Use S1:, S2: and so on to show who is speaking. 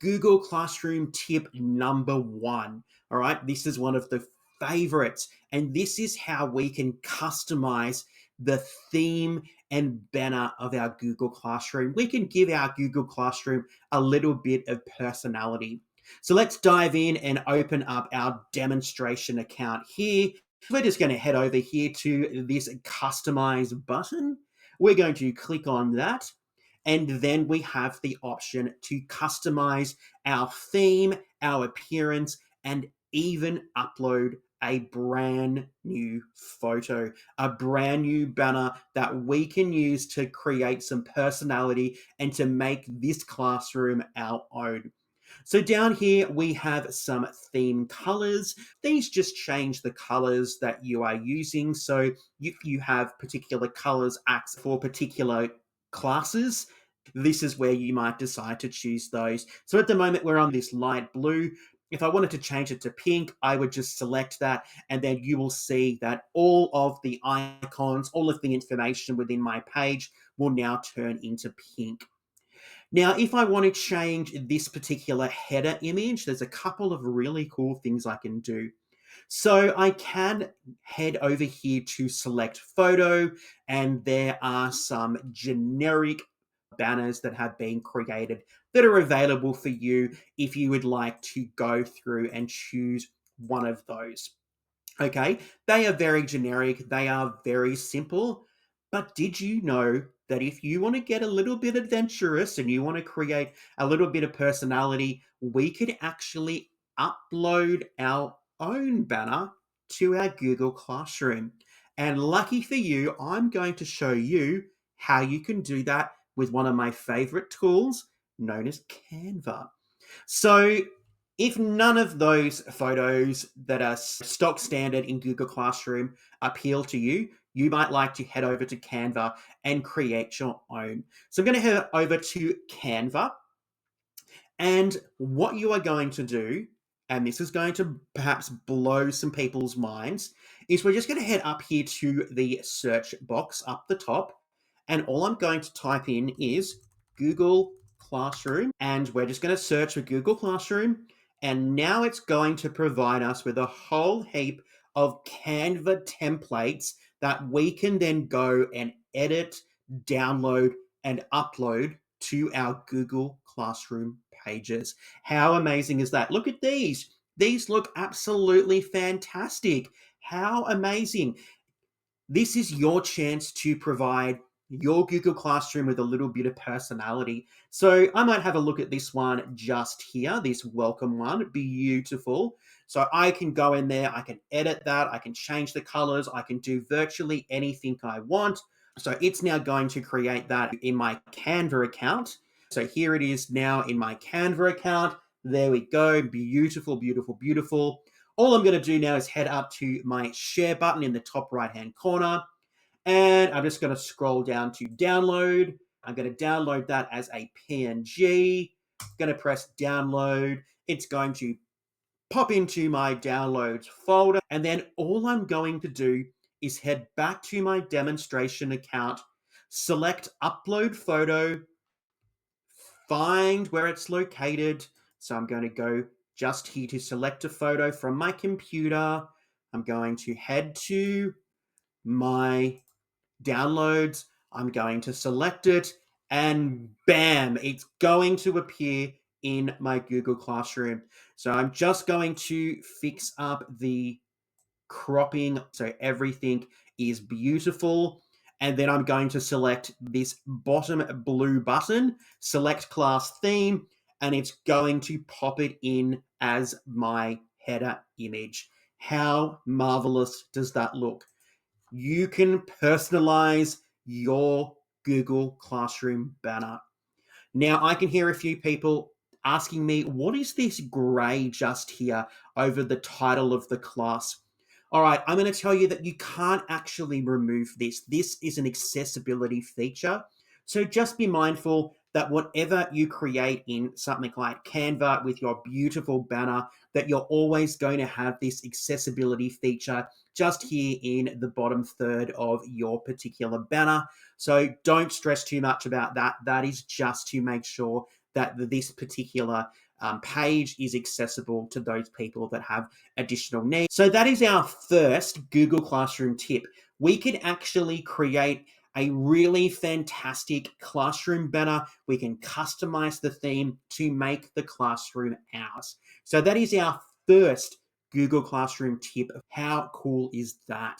S1: Google Classroom tip number one. All right, this is one of the favorites, and this is how we can customize the theme and banner of our Google Classroom. We can give our Google Classroom a little bit of personality. So let's dive in and open up our demonstration account here. We're just going to head over here to this Customize button. We're going to click on that. And then we have the option to customize our theme, our appearance, and even upload a brand new photo, a brand new banner that we can use to create some personality and to make this classroom our own. So down here, we have some theme colors. These just change the colors that you are using. So if you have particular colors acts for particular classes, this is where you might decide to choose those. So at the moment, we're on this light blue. If I wanted to change it to pink, I would just select that, and then you will see that all of the icons, all of the information within my page will now turn into pink. Now, if I want to change this particular header image, there's a couple of really cool things I can do. So I can head over here to select photo, and there are some generic banners that have been created that are available for you if you would like to go through and choose one of those. Okay, they are very generic, they are very simple, but did you know that if you want to get a little bit adventurous and you want to create a little bit of personality, we could actually upload our own banner to our Google Classroom. And lucky for you, I'm going to show you how you can do that with one of my favorite tools known as Canva. So if none of those photos that are stock standard in Google Classroom appeal to you, you might like to head over to Canva and create your own. So I'm going to head over to Canva, and what you are going to do, and this is going to perhaps blow some people's minds, is we're just going to head up here to the search box up the top, and all I'm going to type in is Google Classroom, and we're just going to search for Google Classroom, and now it's going to provide us with a whole heap of Canva templates that we can then go and edit, download, and upload to our Google Classroom pages. How amazing is that? Look at these. These look absolutely fantastic. How amazing. This is your chance to provide your Google Classroom with a little bit of personality. So I might have a look at this one just here, this welcome one, beautiful. So I can go in there, I can edit that, I can change the colors, I can do virtually anything I want. So it's now going to create that in my Canva account. So here it is now in my Canva account. There we go, beautiful, beautiful, beautiful. All I'm going to do now is head up to my share button in the top right-hand corner, and I'm just going to scroll down to download. I'm going to download that as a PNG. I'm going to press download. It's going to pop into my downloads folder, and then all I'm going to do is head back to my demonstration account, select upload photo, find where it's located. So I'm going to go just here to select a photo from my computer. I'm going to head to my downloads. I'm going to select it, and bam, it's going to appear in my Google Classroom. So I'm just going to fix up the cropping so everything is beautiful. And then I'm going to select this bottom blue button, select class theme, and it's going to pop it in as my header image. How marvelous does that look? You can personalize your Google Classroom banner. Now, I can hear a few people asking me, what is this gray just here over the title of the class? All right, I'm going to tell you that you can't actually remove this. This is an accessibility feature. So just be mindful that whatever you create in something like Canva with your beautiful banner, that you're always going to have this accessibility feature just here in the bottom third of your particular banner. So don't stress too much about that. That is just to make sure that this particular page is accessible to those people that have additional needs. So that is our first Google Classroom tip. We can actually create a really fantastic classroom banner. We can customize the theme to make the classroom ours. So that is our first Google Classroom tip. How cool is that?